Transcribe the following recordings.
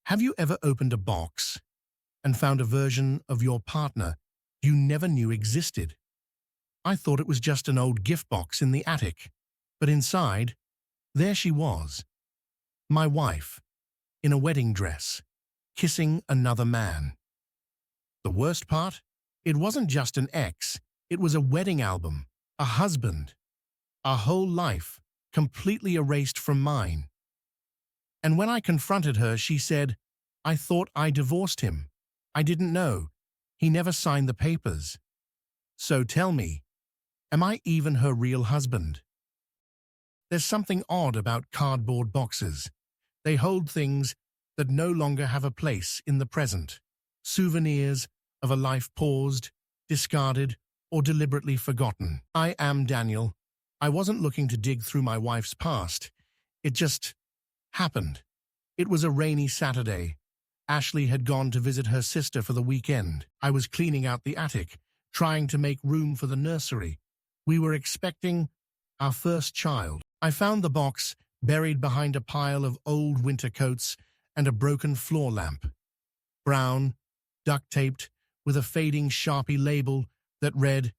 Have you ever opened a box and found a version of your partner you never knew existed? I thought it was just an old gift box in the attic, but inside, there she was, my wife, in a wedding dress, kissing another man. The worst part? It wasn't just an ex, it was a wedding album, a husband, a whole life completely erased from mine. And when I confronted her, she said, "I thought I divorced him. I didn't know. He never signed the papers. So tell me, am I even her real husband?" There's something odd about cardboard boxes. They hold things that no longer have a place in the present. Souvenirs of a life paused, discarded, or deliberately forgotten. I am Daniel. I wasn't looking to dig through my wife's past. It just happened. It was a rainy Saturday. Ashley had gone to visit her sister for the weekend. I was cleaning out the attic, trying to make room for the nursery. We were expecting our first child. I found the box buried behind a pile of old winter coats and a broken floor lamp. Brown, duct-taped, with a fading Sharpie label that read,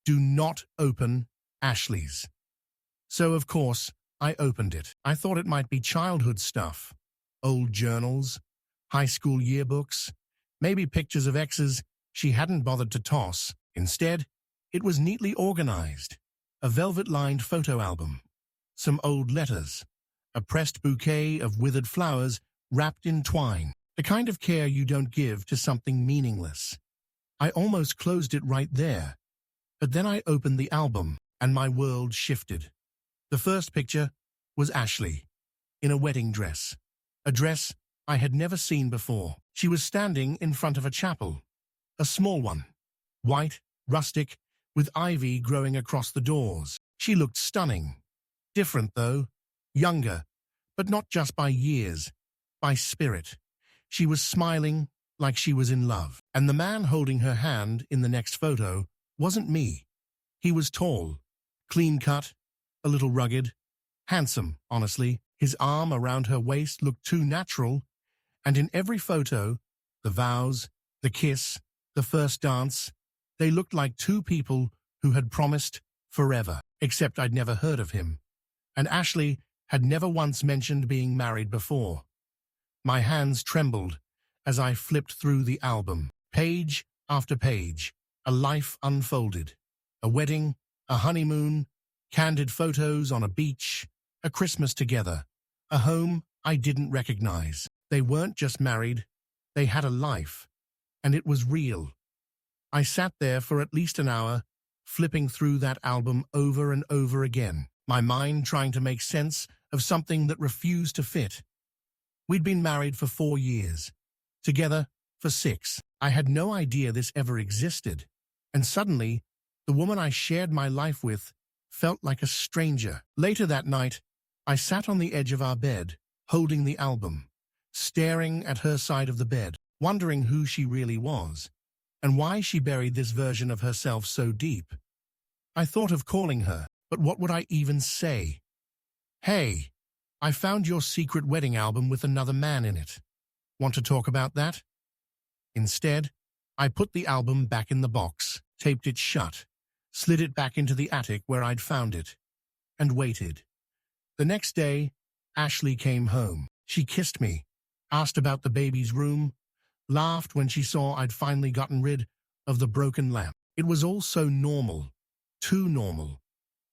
"Do not open Ashley's." So, of course, I opened it. I thought it might be childhood stuff. Old journals, high school yearbooks, maybe pictures of exes she hadn't bothered to toss. Instead, it was neatly organized. A velvet-lined photo album, some old letters, a pressed bouquet of withered flowers wrapped in twine. The kind of care you don't give to something meaningless. I almost closed it right there. But then I opened the album, and my world shifted. The first picture was Ashley, in a wedding dress. A dress I had never seen before. She was standing in front of a chapel. A small one. White, rustic, with ivy growing across the doors. She looked stunning. Different, though. Younger, but not just by years, by spirit. She was smiling like she was in love. And the man holding her hand in the next photo wasn't me. He was tall, clean-cut, a little rugged, handsome, honestly. His arm around her waist looked too natural, and in every photo, the vows, the kiss, the first dance, they looked like two people who had promised forever. Except I'd never heard of him, and Ashley had never once mentioned being married before. My hands trembled as I flipped through the album. Page after page, a life unfolded. A wedding, a honeymoon, candid photos on a beach, a Christmas together, a home I didn't recognize. They weren't just married, they had a life, and it was real. I sat there for at least an hour, flipping through that album over and over again, my mind trying to make sense of something that refused to fit. We'd been married for 4 years, together for 6. I had no idea this ever existed, and suddenly, the woman I shared my life with felt like a stranger. Later that night, I sat on the edge of our bed, holding the album, staring at her side of the bed, wondering who she really was, and why she buried this version of herself so deep. I thought of calling her, but what would I even say? "Hey, I found your secret wedding album with another man in it. Want to talk about that?" Instead, I put the album back in the box, taped it shut, slid it back into the attic where I'd found it, and waited. The next day, Ashley came home. She kissed me, asked about the baby's room, laughed when she saw I'd finally gotten rid of the broken lamp. It was all so normal, too normal,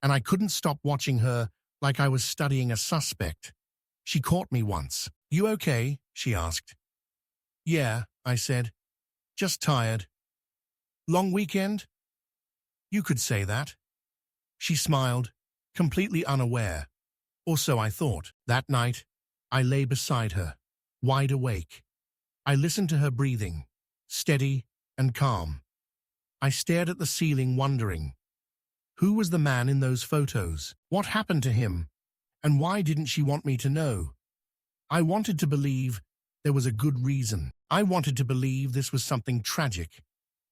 and I couldn't stop watching her like I was studying a suspect. She caught me once. "You okay?" she asked. "Yeah," I said. "Just tired." "Long weekend?" "You could say that." She smiled, completely unaware. Or so I thought. That night, I lay beside her, wide awake. I listened to her breathing, steady and calm. I stared at the ceiling, wondering, who was the man in those photos? What happened to him? And why didn't she want me to know? I wanted to believe there was a good reason. I wanted to believe this was something tragic,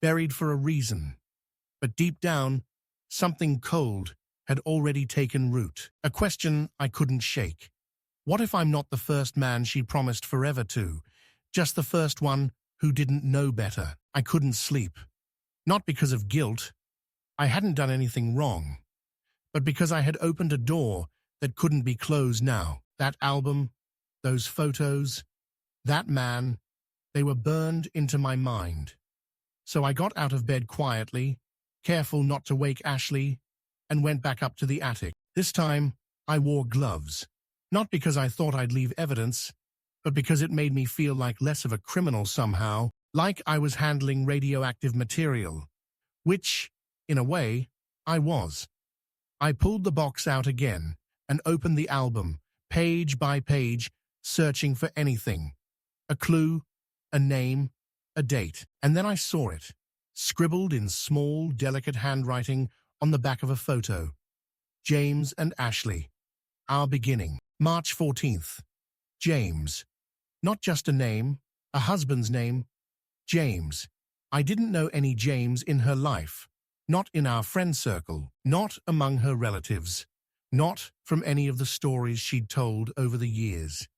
buried for a reason. But deep down, something cold had already taken root. A question I couldn't shake. What if I'm not the first man she promised forever to, Just the first one who didn't know better. I couldn't sleep. Not because of guilt. I hadn't done anything wrong. But because I had opened a door that couldn't be closed now. That album, those photos, that man, they were burned into my mind. So I got out of bed quietly, careful not to wake Ashley, and went back up to the attic. This time, I wore gloves. Not because I thought I'd leave evidence, but because it made me feel like less of a criminal somehow, like I was handling radioactive material, which, in a way, I was. I pulled the box out again and opened the album, page by page, searching for anything. A clue, a name, a date. And then I saw it, scribbled in small, delicate handwriting on the back of a photo. James and Ashley. Our beginning. March 14th. James. Not just a name, a husband's name. James. I didn't know any James in her life. Not in our friend circle. Not among her relatives. Not from any of the stories she'd told over the years.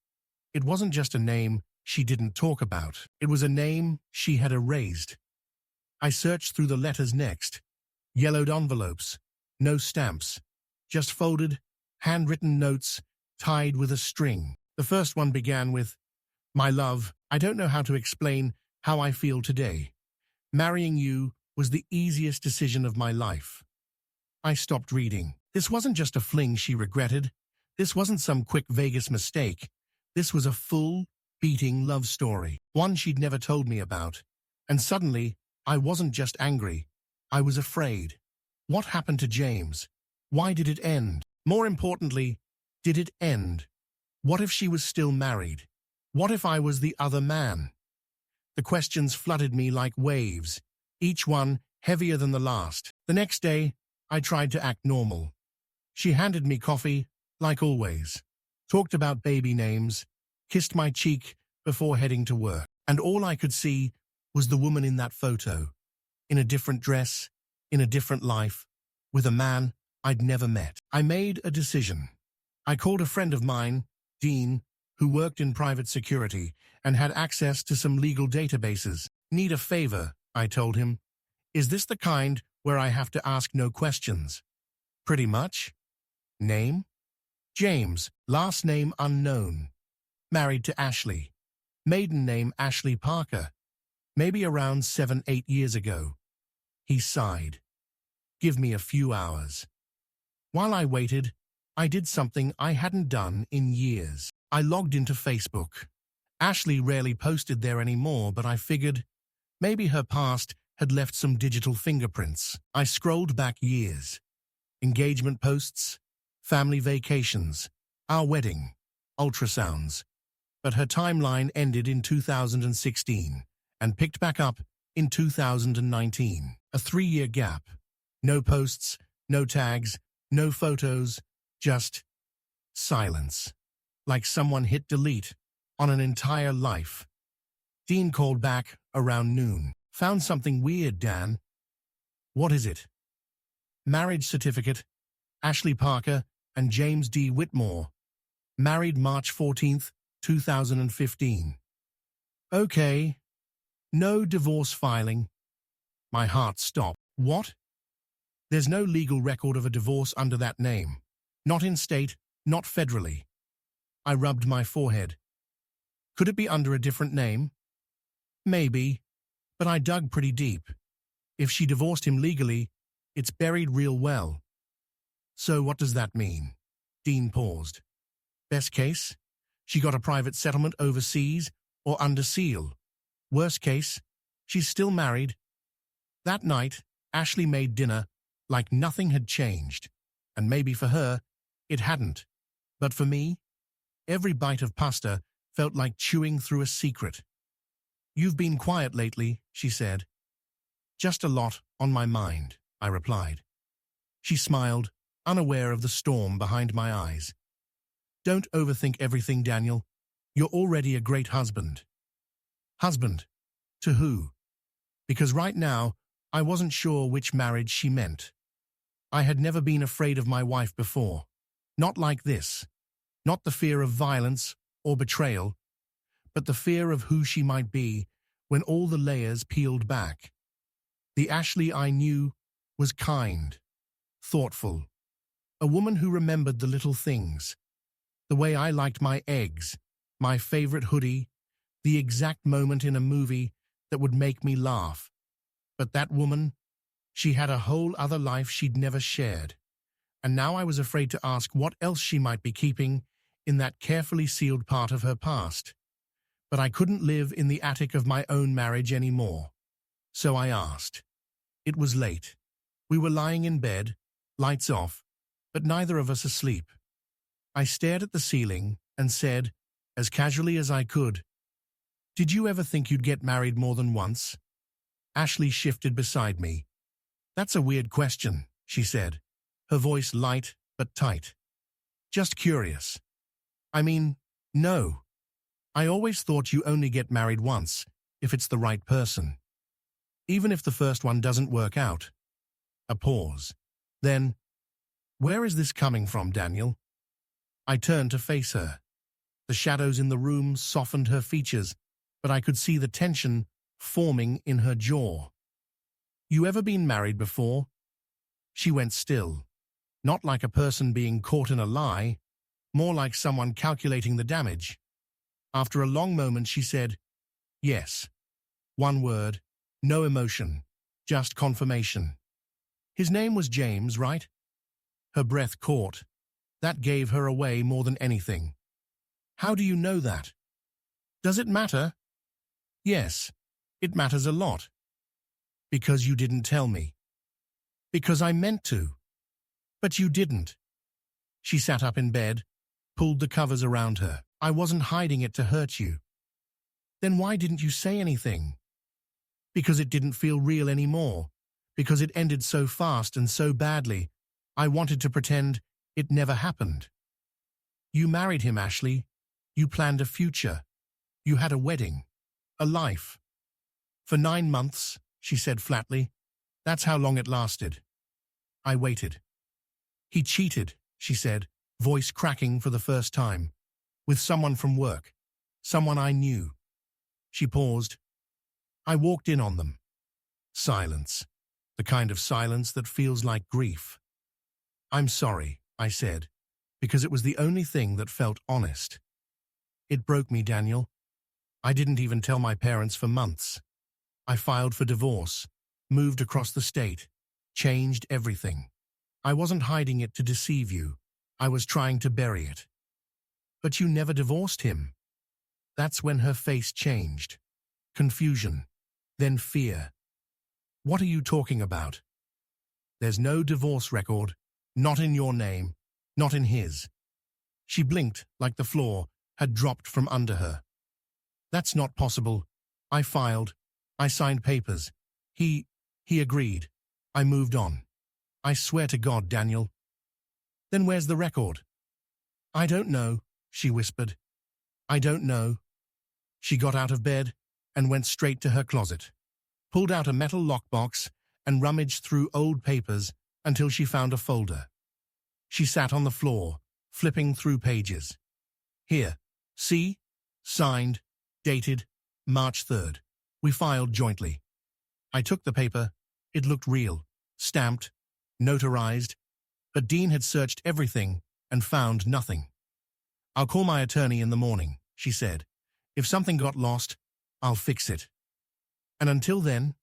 It wasn't just a name she didn't talk about. It was a name she had erased. I searched through the letters next. Yellowed envelopes. No stamps. Just folded, handwritten notes tied with a string. The first one began with, "My love, I don't know how to explain how I feel today. Marrying you was the easiest decision of my life." I stopped reading. This wasn't just a fling she regretted. This wasn't some quick Vegas mistake. This was a full, beating love story, one she'd never told me about. And suddenly, I wasn't just angry. I was afraid. What happened to James? Why did it end? More importantly, did it end? What if she was still married? What if I was the other man? The questions flooded me like waves, each one heavier than the last. The next day, I tried to act normal. She handed me coffee, like always, talked about baby names, kissed my cheek before heading to work. And all I could see was the woman in that photo, in a different dress, in a different life, with a man I'd never met. I made a decision. I called a friend of mine, Dean, who worked in private security and had access to some legal databases. "Need a favor," I told him. "Is this the kind where I have to ask no questions?" "Pretty much." "Name?" "James, last name unknown. Married to Ashley. Maiden name Ashley Parker. Maybe around 7-8 years ago." He sighed. "Give me a few hours." While I waited, I did something I hadn't done in years. I logged into Facebook. Ashley rarely posted there anymore, but I figured maybe her past had left some digital fingerprints. I scrolled back years. Engagement posts, family vacations, our wedding, ultrasounds. But her timeline ended in 2016 and picked back up in 2019. A 3-year gap. No posts, no tags, no photos, just silence. Like someone hit delete on an entire life. Dean called back around noon. "Found something weird, Dan." "What is it?" "Marriage certificate, Ashley Parker and James D. Whitmore. Married March 14th, 2015. "Okay. No divorce filing." My heart stopped. "What?" "There's no legal record of a divorce under that name. Not in state, not federally." I rubbed my forehead. "Could it be under a different name?" "Maybe, but I dug pretty deep. If she divorced him legally, it's buried real well." "So what does that mean?" Dean paused. "Best case, she got a private settlement overseas or under seal. Worst case, she's still married." That night, Ashley made dinner like nothing had changed, and maybe for her, it hadn't. But for me, every bite of pasta felt like chewing through a secret. "You've been quiet lately," she said. "Just a lot on my mind," I replied. She smiled, unaware of the storm behind my eyes. "Don't overthink everything, Daniel. You're already a great husband." Husband? To who? Because right now, I wasn't sure which marriage she meant. I had never been afraid of my wife before. Not like this. Not the fear of violence or betrayal, but the fear of who she might be when all the layers peeled back. The Ashley I knew was kind, thoughtful, a woman who remembered the little things, the way I liked my eggs, my favorite hoodie, the exact moment in a movie that would make me laugh. But that woman, she had a whole other life she'd never shared, and now I was afraid to ask what else she might be keeping in that carefully sealed part of her past. But I couldn't live in the attic of my own marriage anymore. So I asked. It was late. We were lying in bed, lights off, but neither of us asleep. I stared at the ceiling and said, as casually as I could, "Did you ever think you'd get married more than once?" Ashley shifted beside me. "That's a weird question," she said, her voice light but tight. "Just curious." "I mean, no. I always thought you only get married once, if it's the right person. Even if the first one doesn't work out." A pause. Then, "Where is this coming from, Daniel?" I turned to face her. The shadows in the room softened her features, but I could see the tension forming in her jaw. "You ever been married before?" She went still, not like a person being caught in a lie, more like someone calculating the damage. After a long moment she said, "Yes." One word, no emotion, just confirmation. "His name was James, right?" Her breath caught. That gave her away more than anything. "How do you know that?" "Does it matter?" "Yes, it matters a lot." "Because you didn't tell me." "Because I meant to." "But you didn't." She sat up in bed, pulled the covers around her. "I wasn't hiding it to hurt you." "Then why didn't you say anything?" "Because it didn't feel real anymore. Because it ended so fast and so badly. I wanted to pretend it never happened." "You married him, Ashley. You planned a future. You had a wedding. A life." "For 9 months," she said flatly. "That's how long it lasted." I waited. "He cheated," she said, voice cracking for the first time. "With someone from work. Someone I knew." She paused. I walked in on them. Silence. The kind of silence that feels like grief. "I'm sorry," I said, because it was the only thing that felt honest. "It broke me, Daniel. I didn't even tell my parents for months. I filed for divorce, moved across the state, changed everything. I wasn't hiding it to deceive you. I was trying to bury it." "But you never divorced him." That's when her face changed. Confusion, then fear. "What are you talking about?" "There's no divorce record, not in your name, not in his." She blinked like the floor had dropped from under her. "That's not possible. I filed. I signed papers. He agreed. I moved on. I swear to God, Daniel." "Then where's the record?" "I don't know," she whispered. "I don't know." She got out of bed and went straight to her closet, pulled out a metal lockbox and rummaged through old papers until she found a folder. She sat on the floor, flipping through pages. "Here, see? Signed, dated, March 3rd. We filed jointly." I took the paper. It looked real, stamped, notarized, but Dean had searched everything and found nothing. "I'll call my attorney in the morning," she said. "If something got lost, I'll fix it. And until then,"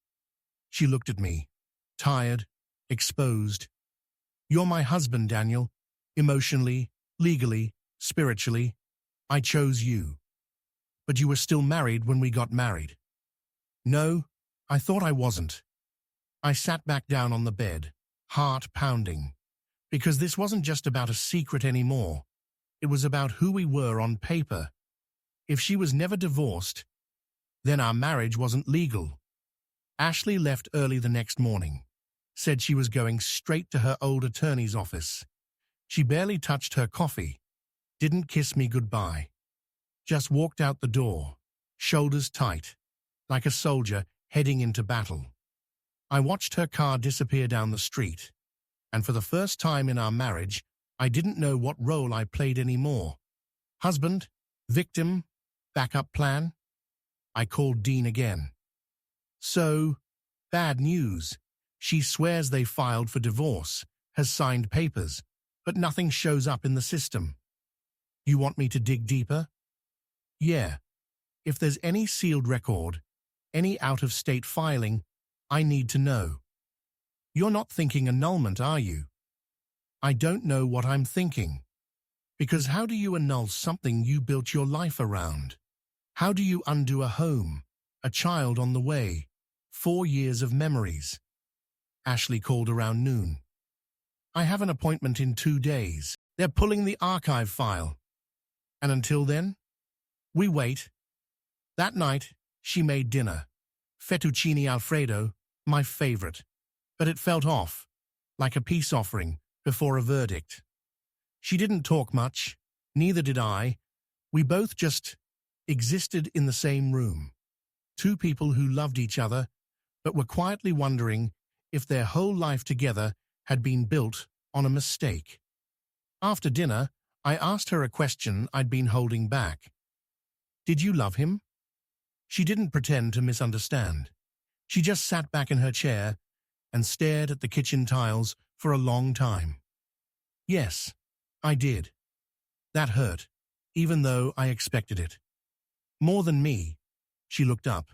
she looked at me, tired, exposed. "You're my husband, Daniel. Emotionally, legally, spiritually. I chose you. But you were still married when we got married." "No, I thought I wasn't." I sat back down on the bed, heart pounding, because this wasn't just about a secret anymore. It was about who we were on paper. If she was never divorced, then our marriage wasn't legal. Ashley left early the next morning, said she was going straight to her old attorney's office. She barely touched her coffee, didn't kiss me goodbye. Just walked out the door, shoulders tight, like a soldier heading into battle. I watched her car disappear down the street, and for the first time in our marriage, I didn't know what role I played anymore. Husband, victim, Backup plan? I called Dean again. So, bad news. She swears they filed for divorce, has signed papers, but nothing shows up in the system. You want me to dig deeper? Yeah. If there's any sealed record, any out-of-state filing, I need to know. You're not thinking annulment, are you? I don't know what I'm thinking. Because how do you annul something you built your life around? How do you undo a home, a child on the way, 4 years of memories? Ashley called around noon. I have an appointment in 2 days. They're pulling the archive file. And until then, we wait. That night, she made dinner. Fettuccine Alfredo, my favorite. But it felt off, like a peace offering before a verdict. She didn't talk much, neither did I. We both just existed in the same room. Two people who loved each other, but were quietly wondering if their whole life together had been built on a mistake. After dinner, I asked her a question I'd been holding back. Did you love him? She didn't pretend to misunderstand. She just sat back in her chair and stared at the kitchen tiles for a long time. Yes, I did. That hurt, even though I expected it. More than me. She looked up.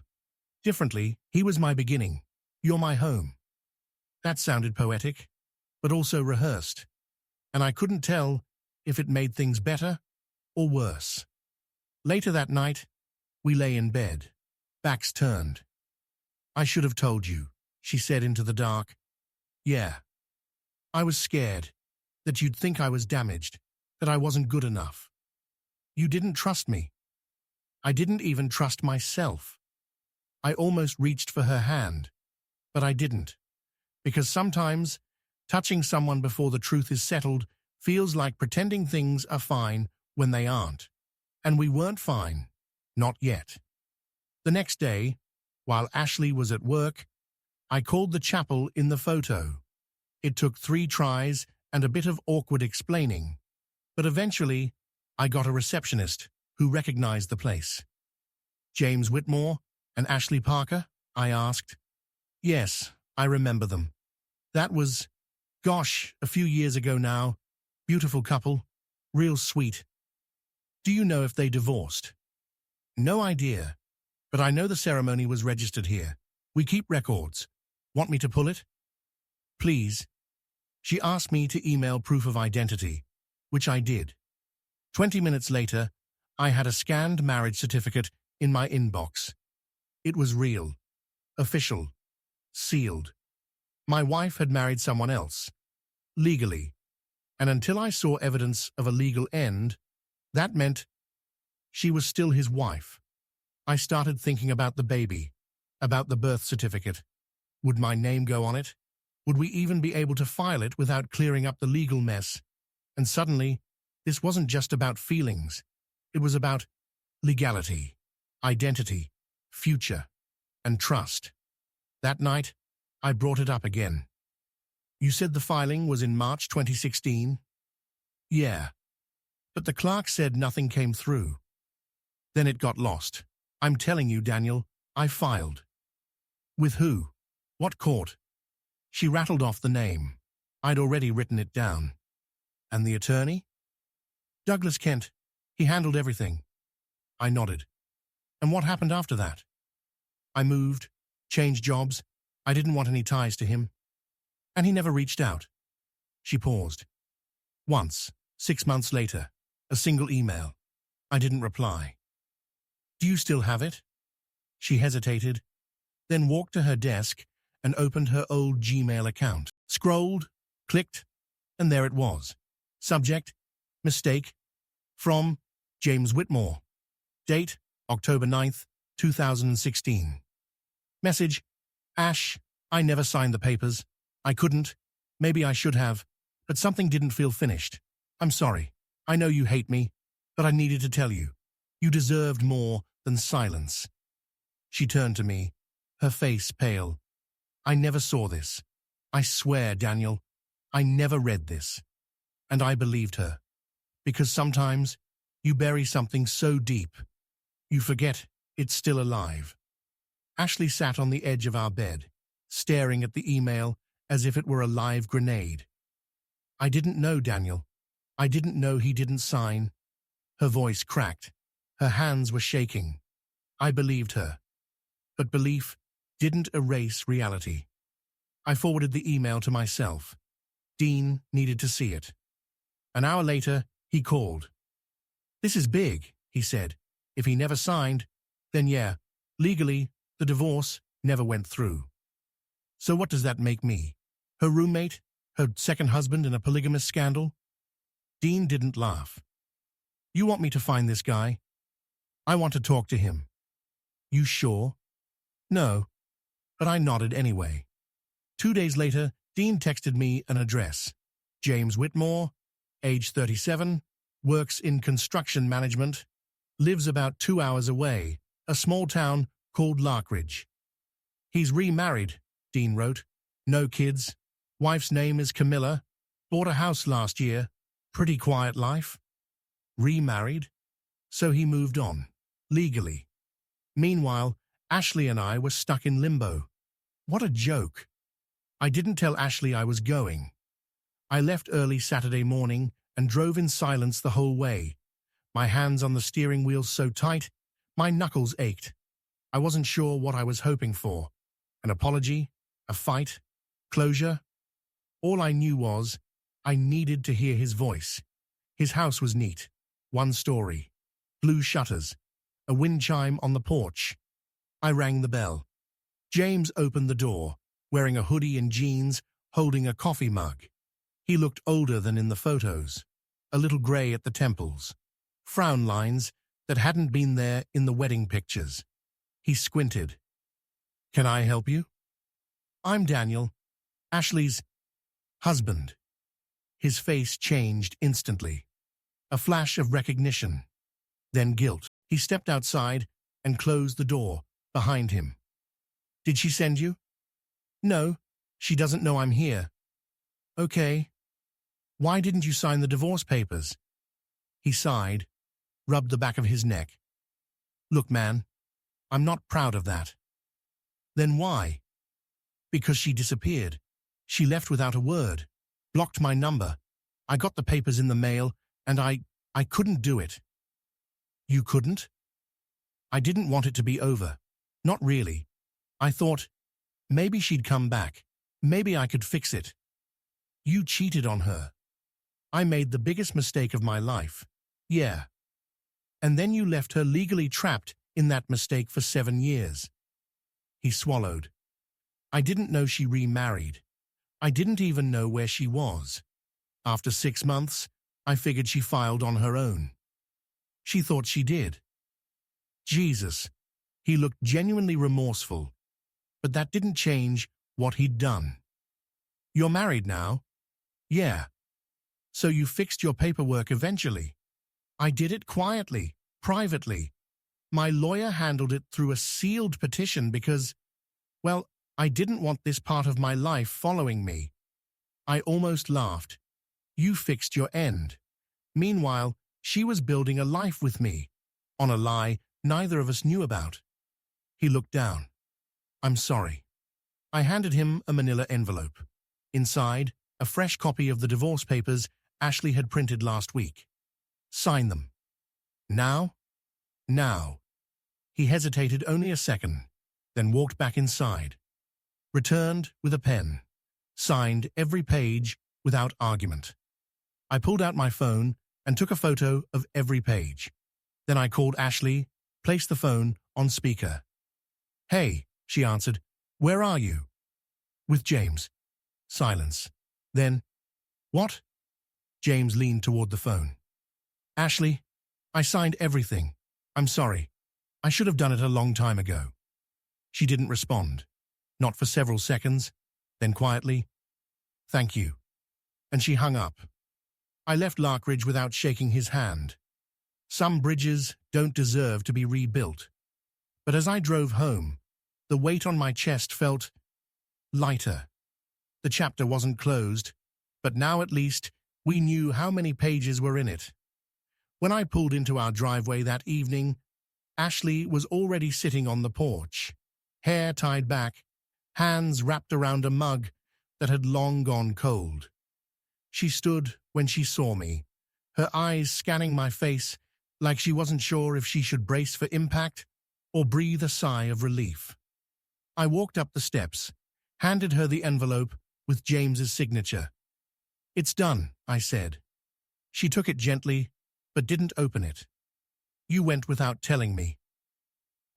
Differently, he was my beginning. You're my home. That sounded poetic, but also rehearsed, and I couldn't tell if it made things better or worse. Later that night, we lay in bed, backs turned. I should have told you, she said into the dark. Yeah. I was scared that you'd think I was damaged, that I wasn't good enough. You didn't trust me. I didn't even trust myself. I almost reached for her hand, but I didn't, because sometimes touching someone before the truth is settled feels like pretending things are fine when they aren't. And we weren't fine, not yet. The next day, while Ashley was at work, I called the chapel in the photo. It took 3 tries and a bit of awkward explaining, but eventually I got a receptionist who recognized the place. James Whitmore and Ashley Parker? I asked. Yes, I remember them. That was, gosh, a few years ago now. Beautiful couple, real sweet. Do you know if they divorced? No idea, but I know the ceremony was registered here. We keep records. Want me to pull it? Please. She asked me to email proof of identity, which I did. 20 minutes later, I had a scanned marriage certificate in my inbox. It was real, official, sealed. My wife had married someone else, legally, and until I saw evidence of a legal end, that meant she was still his wife. I started thinking about the baby, about the birth certificate. Would my name go on it? Would we even be able to file it without clearing up the legal mess? And suddenly, this wasn't just about feelings. It was about legality, identity, future, and trust. That night, I brought it up again. You said the filing was in March 2016? Yeah. But the clerk said nothing came through. Then it got lost. I'm telling you, Daniel, I filed. With who? What court? She rattled off the name. I'd already written it down. And the attorney? Douglas Kent. He handled everything. I nodded. And what happened after that? I moved, changed jobs. I didn't want any ties to him. And he never reached out. She paused. Once, 6 months later, a single email. I didn't reply. Do you still have it? She hesitated, then walked to her desk and opened her old Gmail account. Scrolled, clicked, and there it was. Subject, mistake, from James Whitmore. Date, October 9th, 2016. Message, Ash, I never signed the papers. I couldn't. Maybe I should have, but something didn't feel finished. I'm sorry. I know you hate me, but I needed to tell you. You deserved more than silence. She turned to me, her face pale. I never saw this. I swear, Daniel, I never read this. And I believed her. Because sometimes you bury something so deep, You forget it's still alive. Ashley sat on the edge of our bed, staring at the email as if it were a live grenade. I didn't know, Daniel. I didn't know he didn't sign. Her voice cracked. Her hands were shaking. I believed her. But belief didn't erase reality. I forwarded the email to myself. Dean needed to see it. An hour later, he called. "This is big," he said. "If he never signed, then yeah, legally, the divorce never went through. So what does that make me? Her roommate? Her second husband in a polygamous scandal?" Dean didn't laugh. "You want me to find this guy?" "I want to talk to him." "You sure?" "No." But I nodded anyway. 2 days later, Dean texted me an address. James Whitmore, age 37, works in construction management, lives about 2 hours away, a small town called Larkridge. "He's remarried," Dean wrote. "No kids. Wife's name is Camilla. Bought a house last year. Pretty quiet life." Remarried? So he moved on, legally. Meanwhile, Ashley and I were stuck in limbo. What a joke. I didn't tell Ashley I was going. I left early Saturday morning and drove in silence the whole way. My hands on the steering wheel so tight, my knuckles ached. I wasn't sure what I was hoping for. An apology? A fight? Closure? All I knew was I needed to hear his voice. His house was neat. 1 story. Blue shutters. A wind chime on the porch. I rang the bell. James opened the door, wearing a hoodie and jeans, holding a coffee mug. He looked older than in the photos. A little grey at the temples. Frown lines that hadn't been there in the wedding pictures. He squinted. "Can I help you?" "I'm Daniel, Ashley's husband." His face changed instantly. A flash of recognition, then guilt. He stepped outside and closed the door behind him. "Did she send you?" "No, she doesn't know I'm here." "Okay. Why didn't you sign the divorce papers?" He sighed, rubbed the back of his neck. "Look, man, I'm not proud of that." "Then why?" "Because she disappeared. She left without a word. Blocked my number. I got the papers in the mail, and I couldn't do it." "You couldn't?" "I didn't want it to be over. Not really. I thought, maybe she'd come back. Maybe I could fix it." "You cheated on her." "I made the biggest mistake of my life." "Yeah." "And then you left her legally trapped in that mistake for 7 years." He swallowed. "I didn't know she remarried. I didn't even know where she was. After 6 months, I figured she filed on her own." "She thought she did." Jesus. He looked genuinely remorseful. But that didn't change what he'd done. "You're married now?" "Yeah." "So you fixed your paperwork eventually?" "I did it quietly, privately. My lawyer handled it through a sealed petition because, well, I didn't want this part of my life following me." I almost laughed. "You fixed your end." Meanwhile, she was building a life with me, on a lie neither of us knew about. He looked down. "I'm sorry." I handed him a manila envelope. Inside, a fresh copy of the divorce papers Ashley had printed last week. "Sign them." "Now?" "Now." He hesitated only a second, then walked back inside. Returned with a pen. Signed every page without argument. I pulled out my phone and took a photo of every page. Then I called Ashley, placed the phone on speaker. "Hey," she answered. "Where are you?" "With James." Silence. Then, "What?" James leaned toward the phone. "Ashley, I signed everything. I'm sorry. I should have done it a long time ago." She didn't respond. Not for several seconds. Then quietly, "Thank you." And she hung up. I left Larkridge without shaking his hand. Some bridges don't deserve to be rebuilt. But as I drove home, the weight on my chest felt lighter. The chapter wasn't closed, but now at least we knew how many pages were in it. When I pulled into our driveway that evening, Ashley was already sitting on the porch, hair tied back, hands wrapped around a mug that had long gone cold. She stood when she saw me, her eyes scanning my face like she wasn't sure if she should brace for impact or breathe a sigh of relief. I walked up the steps, handed her the envelope with James's signature. "It's done," I said. She took it gently, but didn't open it. "You went without telling me.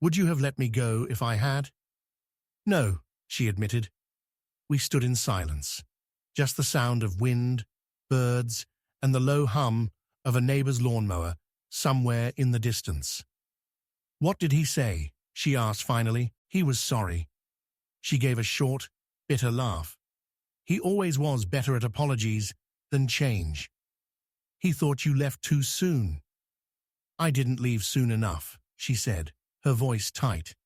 Would you have let me go if I had?" "No," she admitted. We stood in silence, just the sound of wind, birds, and the low hum of a neighbor's lawnmower somewhere in the distance. "What did he say?" she asked finally. "He was sorry." She gave a short, bitter laugh. "He always was better at apologies than change. He thought you left too soon." "I didn't leave soon enough," she said, her voice tight.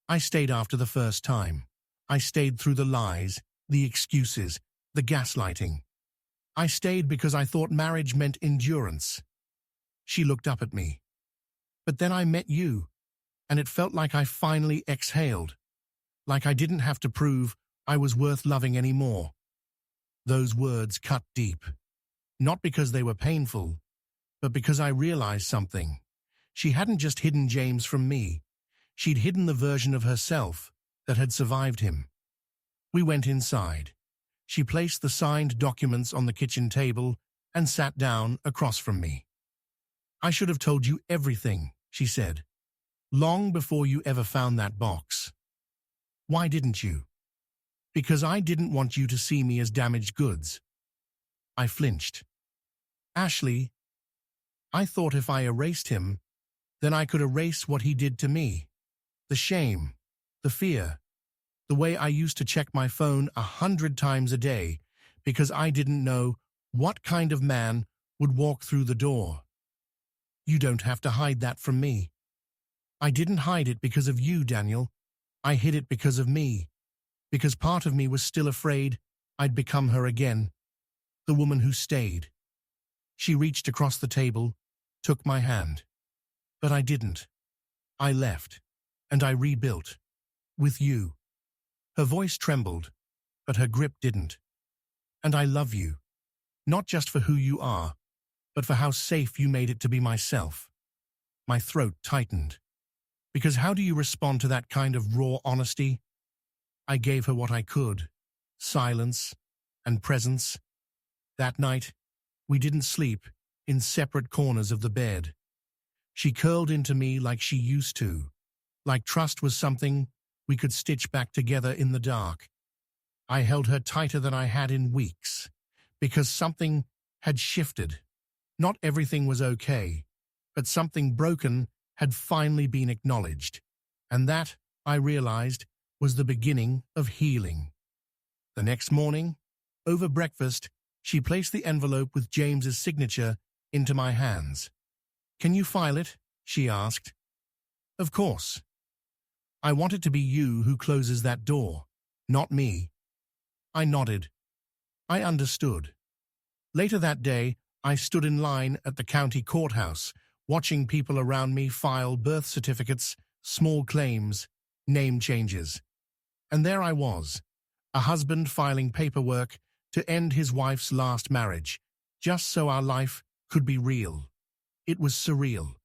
"I stayed after the first time. I stayed through the lies, the excuses, the gaslighting. I stayed because I thought marriage meant endurance." She looked up at me. "But then I met you, and it felt like I finally exhaled, like I didn't have to prove I was worth loving anymore." Those words cut deep, not because they were painful, but because I realized something. She hadn't just hidden James from me. She'd hidden the version of herself that had survived him. We went inside. She placed the signed documents on the kitchen table and sat down across from me. "I should have told you everything," she said, "long before you ever found that box." "Why didn't you?" "Because I didn't want you to see me as damaged goods." I flinched. "Ashley, I thought if I erased him, then I could erase what he did to me. The shame, the fear, the way I used to check my phone 100 times a day because I didn't know what kind of man would walk through the door." "You don't have to hide that from me." "I didn't hide it because of you, Daniel. I hid it because of me. Because part of me was still afraid I'd become her again, the woman who stayed." She reached across the table, took my hand. "But I didn't. I left, and I rebuilt. With you." Her voice trembled, but her grip didn't. "And I love you, not just for who you are, but for how safe you made it to be myself." My throat tightened. Because how do you respond to that kind of raw honesty? I gave her what I could, silence and presence. That night, we didn't sleep in separate corners of the bed. She curled into me like she used to, like trust was something we could stitch back together in the dark. I held her tighter than I had in weeks, because something had shifted. Not everything was okay, but something broken had finally been acknowledged, and that, I realized, was the beginning of healing. The next morning, over breakfast, she placed the envelope with James's signature into my hands. "Can you file it?" she asked. "Of course. I want it to be you who closes that door, not me." I nodded. I understood. Later that day, I stood in line at the county courthouse, watching people around me file birth certificates, small claims, name changes. And there I was, a husband filing paperwork to end his wife's last marriage, just so our life could be real. It was surreal.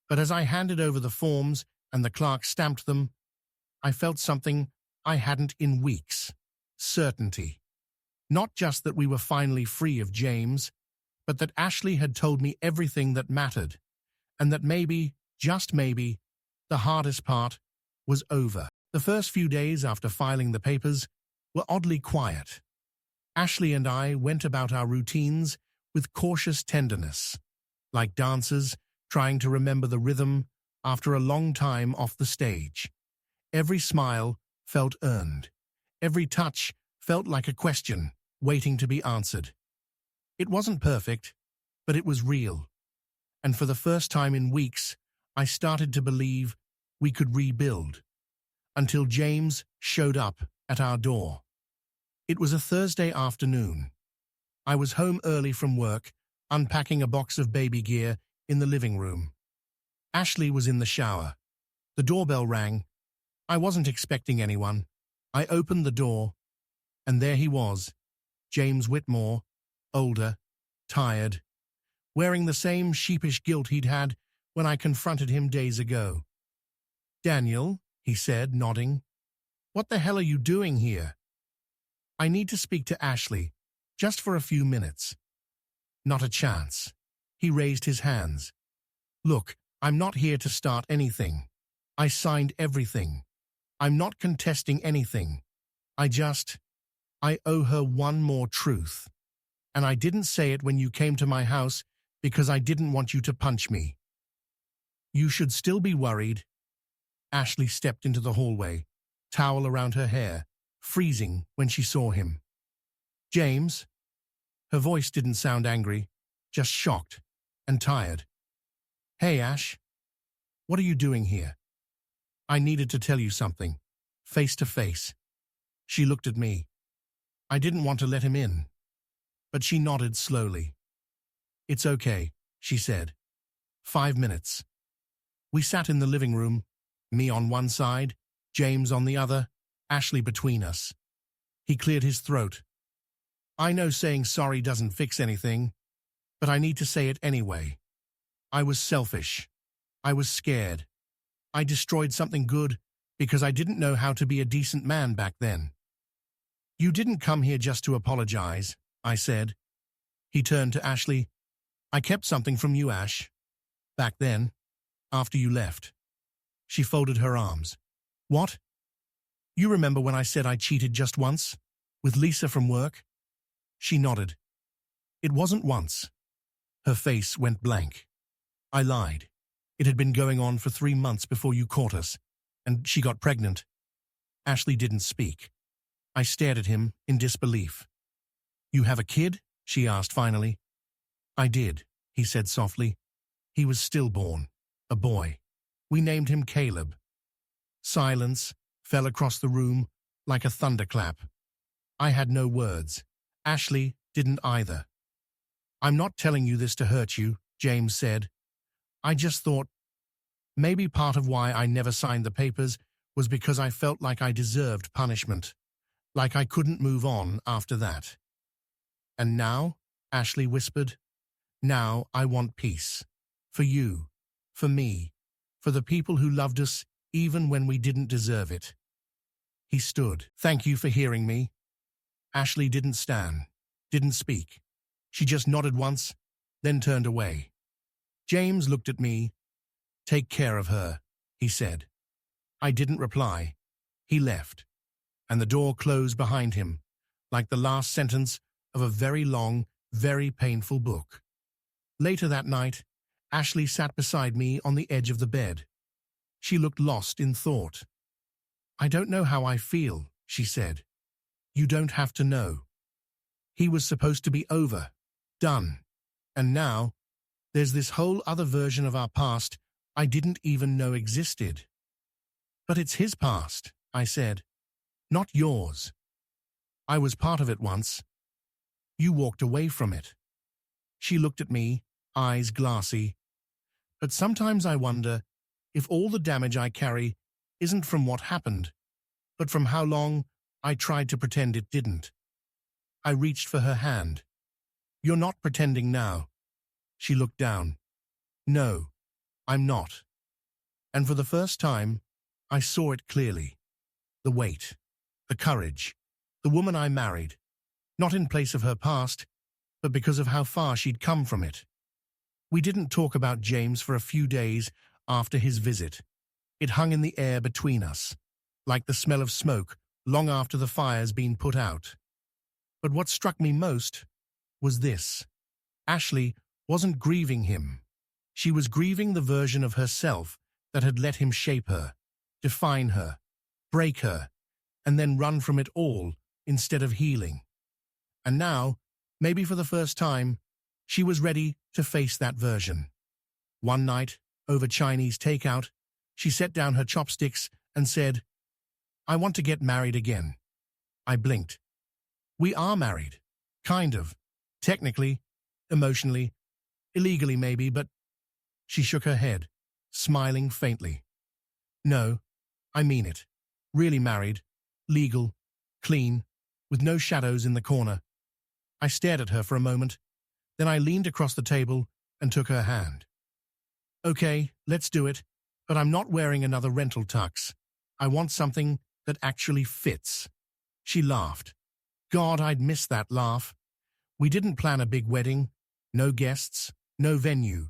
But as I handed over the forms and the clerk stamped them, I felt something I hadn't in weeks. Certainty. Not just that we were finally free of James, but that Ashley had told me everything that mattered, and that maybe, just maybe, the hardest part was over. The first few days after filing the papers were oddly quiet. Ashley and I went about our routines with cautious tenderness, like dancers trying to remember the rhythm after a long time off the stage. Every smile felt earned. Every touch felt like a question waiting to be answered. It wasn't perfect, but it was real. And for the first time in weeks, I started to believe we could rebuild. Until James showed up at our door. It was a Thursday afternoon. I was home early from work, unpacking a box of baby gear in the living room. Ashley was in the shower. The doorbell rang. I wasn't expecting anyone. I opened the door, and there he was, James Whitmore, older, tired, wearing the same sheepish guilt he'd had when I confronted him days ago. "Daniel," he said, nodding, "what the hell are you doing here?" "I need to speak to Ashley, just for a few minutes." "Not a chance." He raised his hands. "Look, I'm not here to start anything. I signed everything. I'm not contesting anything. I owe her one more truth. And I didn't say it when you came to my house because I didn't want you to punch me." "You should still be worried." Ashley stepped into the hallway, towel around her hair, freezing when she saw him. "James?" Her voice didn't sound angry, just shocked and tired. "Hey, Ash. What are you doing here?" "I needed to tell you something, face to face." She looked at me. I didn't want to let him in, but she nodded slowly. "It's okay," she said. 5 minutes. We sat in the living room, me on one side, James on the other, Ashley between us. He cleared his throat. "I know saying sorry doesn't fix anything, but I need to say it anyway. I was selfish. I was scared. I destroyed something good because I didn't know how to be a decent man back then." "You didn't come here just to apologize," I said. He turned to Ashley. "I kept something from you, Ash. Back then, after you left." She folded her arms. "What? You remember when I said I cheated just once? With Lisa from work?" She nodded. "It wasn't once." Her face went blank. "I lied. It had been going on for 3 months before you caught us, and she got pregnant." Ashley didn't speak. I stared at him in disbelief. "You have a kid?" she asked finally. "I did," he said softly. "He was stillborn, a boy. We named him Caleb." Silence fell across the room like a thunderclap. I had no words. Ashley didn't either. "I'm not telling you this to hurt you," James said. "I just thought maybe part of why I never signed the papers was because I felt like I deserved punishment, like I couldn't move on after that." "And now," Ashley whispered, "now I want peace. For you, for me, for the people who loved us even when we didn't deserve it." He stood. "Thank you for hearing me." Ashley didn't stand, didn't speak. She just nodded once, then turned away. James looked at me. "Take care of her," he said. I didn't reply. He left, and the door closed behind him, like the last sentence of a very long, very painful book. Later that night, Ashley sat beside me on the edge of the bed. She looked lost in thought. "I don't know how I feel," she said. "You don't have to know. He was supposed to be over, done. And now, there's this whole other version of our past I didn't even know existed." "But it's his past," I said, "not yours. I was part of it once. You walked away from it." She looked at me, eyes glassy. "But sometimes I wonder if all the damage I carry isn't from what happened, but from how long I tried to pretend it didn't." I reached for her hand. "You're not pretending now." She looked down. "No, I'm not." And for the first time, I saw it clearly. The weight, the courage, the woman I married, not in place of her past, but because of how far she'd come from it. We didn't talk about James for a few days after his visit. It hung in the air between us, like the smell of smoke long after the fire's been put out. But what struck me most was this. Ashley wasn't grieving him. She was grieving the version of herself that had let him shape her, define her, break her, and then run from it all instead of healing. And now, maybe for the first time, she was ready to face that version. One night, over Chinese takeout, she set down her chopsticks and said, "I want to get married again." I blinked. "We are married. Kind of. Technically, emotionally, illegally maybe, but..." She shook her head. smiling faintly. No, I mean it. Really married, legal, clean, with no shadows in the corner. I stared at her for a moment, then I leaned across the table and took her hand. Okay, let's do it, but I'm not wearing another rental tux. I want something that actually fits. She laughed. God, I'd miss that laugh. We didn't plan a big wedding, no guests, no venue,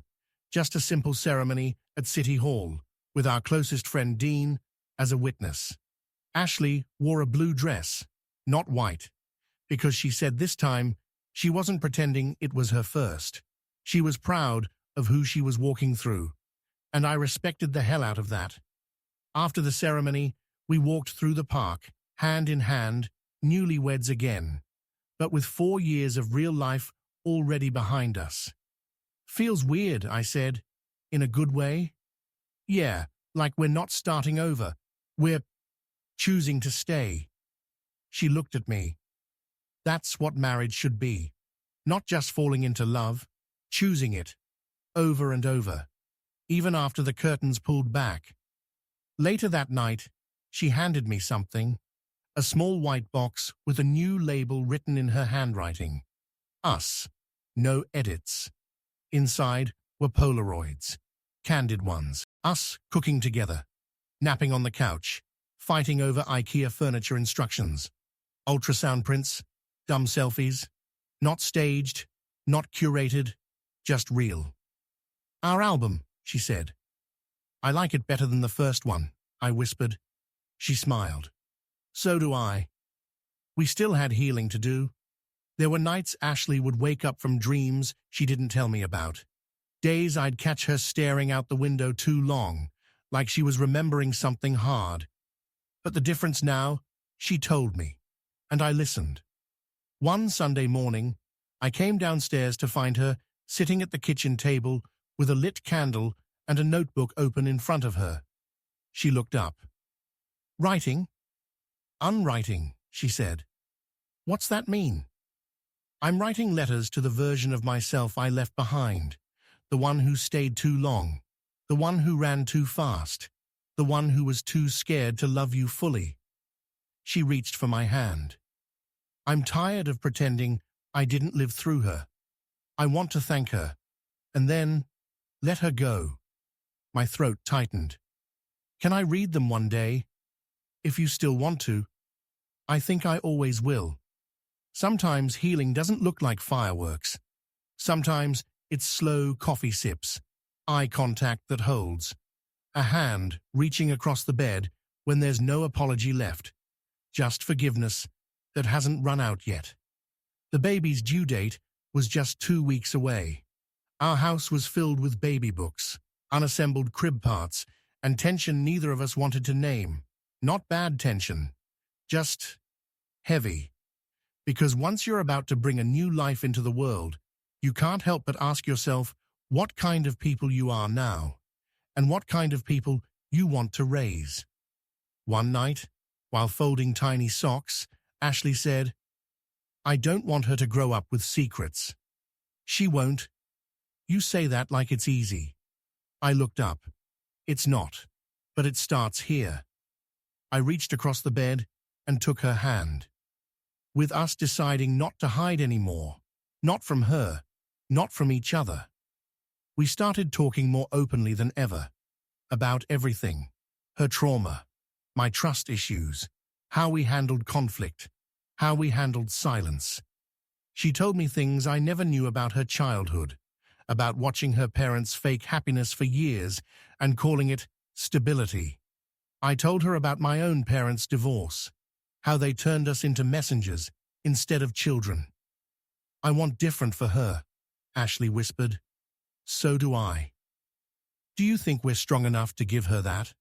just a simple ceremony at City Hall, with our closest friend Dean as a witness. Ashley wore a blue dress, not white, because she said this time she wasn't pretending it was her first. She was proud of who she was walking through, and I respected the hell out of that. After the ceremony, we walked through the park, hand in hand, newlyweds again, but with 4 years of real life already behind us. Feels weird, I said, in a good way. Yeah, like we're not starting over. We're choosing to stay. She looked at me. That's what marriage should be. Not just falling into love, choosing it, over and over, even after the curtains pulled back. Later that night, she handed me something, a small white box with a new label written in her handwriting. Us. No edits. Inside were Polaroids, candid ones. Us cooking together, napping on the couch, fighting over IKEA furniture instructions, ultrasound prints, dumb selfies, not staged, not curated, just real. Our album, she said. I like it better than the first one, I whispered. She smiled. So do I. We still had healing to do. There were nights Ashley would wake up from dreams she didn't tell me about. Days I'd catch her staring out the window too long, like she was remembering something hard. But the difference now, she told me, and I listened. One Sunday morning, I came downstairs to find her sitting at the kitchen table with a lit candle and a notebook open in front of her. She looked up. Writing? Unwriting, she said. What's that mean? I'm writing letters to the version of myself I left behind, the one who stayed too long, the one who ran too fast, the one who was too scared to love you fully. She reached for my hand. I'm tired of pretending I didn't live through her. I want to thank her, and then let her go. My throat tightened. Can I read them one day? If you still want to. I think I always will. Sometimes healing doesn't look like fireworks. Sometimes it's slow coffee sips, eye contact that holds, a hand reaching across the bed when there's no apology left, just forgiveness that hasn't run out yet. The baby's due date was just 2 weeks away. Our house was filled with baby books, unassembled crib parts, and tension neither of us wanted to name. Not bad tension, just heavy. Because once you're about to bring a new life into the world, you can't help but ask yourself what kind of people you are now, and what kind of people you want to raise. One night, while folding tiny socks, Ashley said, I don't want her to grow up with secrets. She won't. You say that like it's easy. I looked up. It's not, but it starts here. I reached across the bed and took her hand. With us deciding not to hide anymore, not from her, not from each other. We started talking more openly than ever, about everything, her trauma, my trust issues, how we handled conflict, how we handled silence. She told me things I never knew about her childhood, about watching her parents fake happiness for years and calling it stability. I told her about my own parents' divorce, how they turned us into messengers instead of children. I want different for her, Ashley whispered. So do I. Do you think we're strong enough to give her that?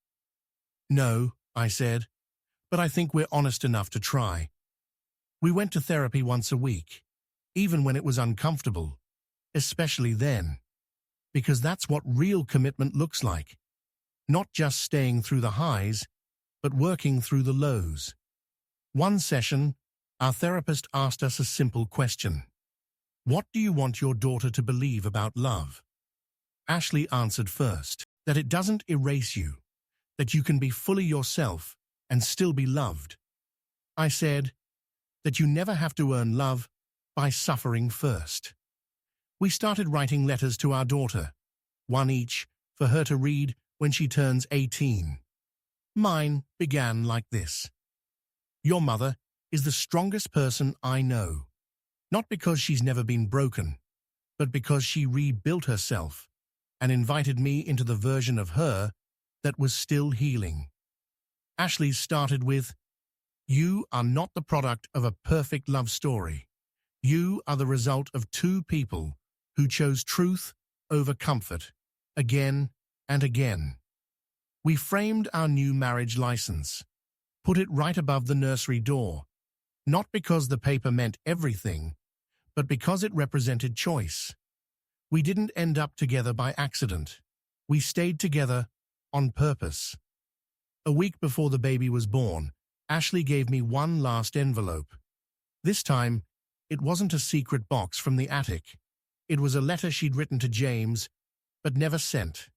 No, I said, but I think we're honest enough to try. We went to therapy once a week, even when it was uncomfortable, especially then, because that's what real commitment looks like. Not just staying through the highs, but working through the lows. One session, our therapist asked us a simple question. What do you want your daughter to believe about love? Ashley answered first. that it doesn't erase you, that you can be fully yourself and still be loved. I said that you never have to earn love by suffering first. We started writing letters to our daughter, one each, for her to read when she turns 18. Mine began like this. Your mother is the strongest person I know, not because she's never been broken, but because she rebuilt herself and invited me into the version of her that was still healing. Ashley's started with, you are not the product of a perfect love story. You are the result of two people who chose truth over comfort, again and again. We framed our new marriage license, put it right above the nursery door, not because the paper meant everything, but because it represented choice. We didn't end up together by accident. We stayed together on purpose. A week before the baby was born, Ashley gave me one last envelope. This time, it wasn't a secret box from the attic. It was a letter she'd written to James, but never sent.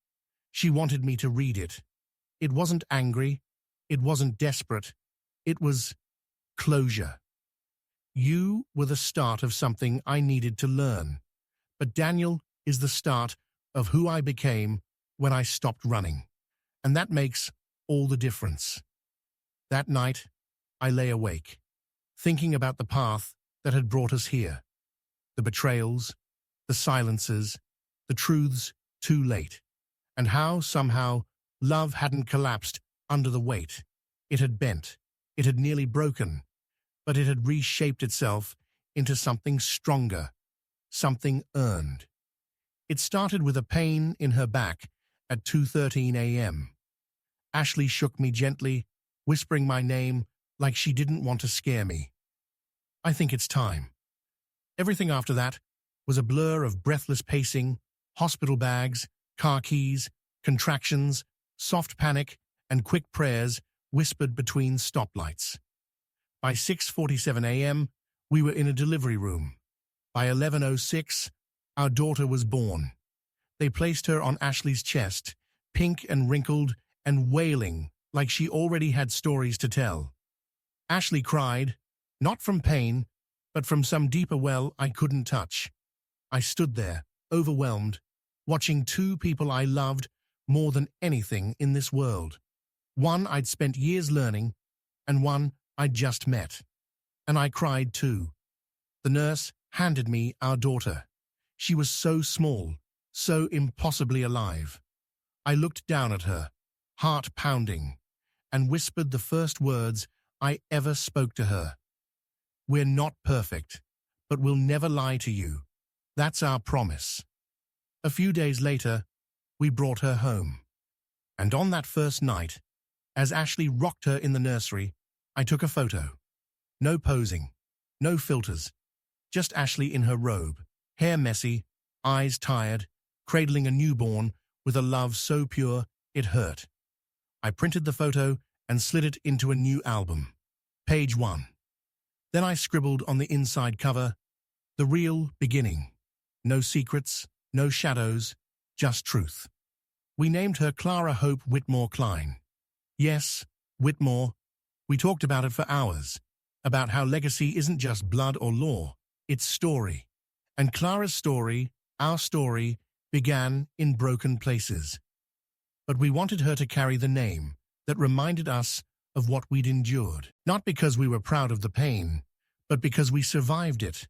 She wanted me to read it. It wasn't angry. It wasn't desperate. It was closure. You were the start of something I needed to learn. But Daniel is the start of who I became when I stopped running. And that makes all the difference. That night, I lay awake, thinking about the path that had brought us here. The betrayals, the silences, the truths too late, and how, somehow, love hadn't collapsed under the weight. It had bent, it had nearly broken, but it had reshaped itself into something stronger, something earned. It started with a pain in her back at 2:13 a.m. Ashley shook me gently, whispering my name like she didn't want to scare me. I think it's time. Everything after that was a blur of breathless pacing, hospital bags, car keys, contractions, soft panic, and quick prayers whispered between stoplights. By 6:47 a.m., we were in a delivery room. By 11:06, our daughter was born. They placed her on Ashley's chest, pink and wrinkled and wailing like she already had stories to tell. Ashley cried, not from pain, but from some deeper well I couldn't touch. I stood there, overwhelmed, watching two people I loved more than anything in this world. One I'd spent years learning, and one I'd just met. And I cried too. The nurse handed me our daughter. She was so small, so impossibly alive. I looked down at her, heart pounding, and whispered the first words I ever spoke to her. We're not perfect, but we'll never lie to you. That's our promise. A few days later, we brought her home. And on that first night, as Ashley rocked her in the nursery, I took a photo. No posing, no filters, just Ashley in her robe, hair messy, eyes tired, cradling a newborn with a love so pure it hurt. I printed the photo and slid it into a new album. Page 1. Then I scribbled on the inside cover, the real beginning. No secrets, no shadows, just truth. We named her Clara Hope Whitmore Klein. Yes, Whitmore. We talked about it for hours, about how legacy isn't just blood or law, it's story. And Clara's story, our story, began in broken places. But we wanted her to carry the name that reminded us of what we'd endured, not because we were proud of the pain, but because we survived it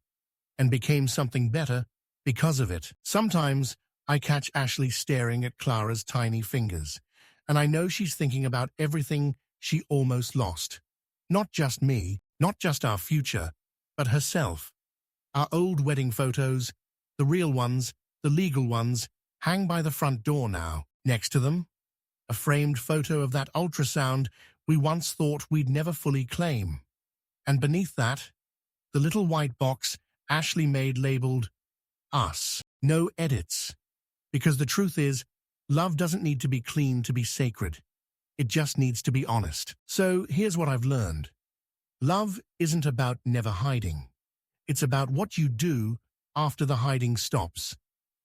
and became something better because of it. Sometimes I catch Ashley staring at Clara's tiny fingers, and I know she's thinking about everything she almost lost. Not just me, not just our future, but herself. Our old wedding photos, the real ones, the legal ones, hang by the front door now. Next to them, a framed photo of that ultrasound we once thought we'd never fully claim. And beneath that, the little white box Ashley made labeled us. No edits. Because the truth is, love doesn't need to be clean to be sacred. It just needs to be honest. So here's what I've learned. Love isn't about never hiding. It's about what you do after the hiding stops.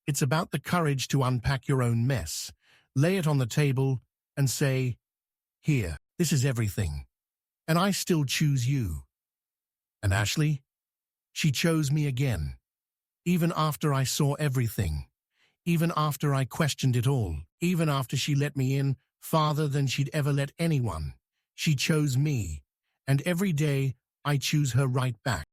It's about the courage to unpack your own mess, lay it on the table, and say, "Here, this is everything. And I still choose you." And Ashley? She chose me again. Even after I saw everything. Even after I questioned it all. Even after she let me in farther than she'd ever let anyone. She chose me. And every day, I choose her right back.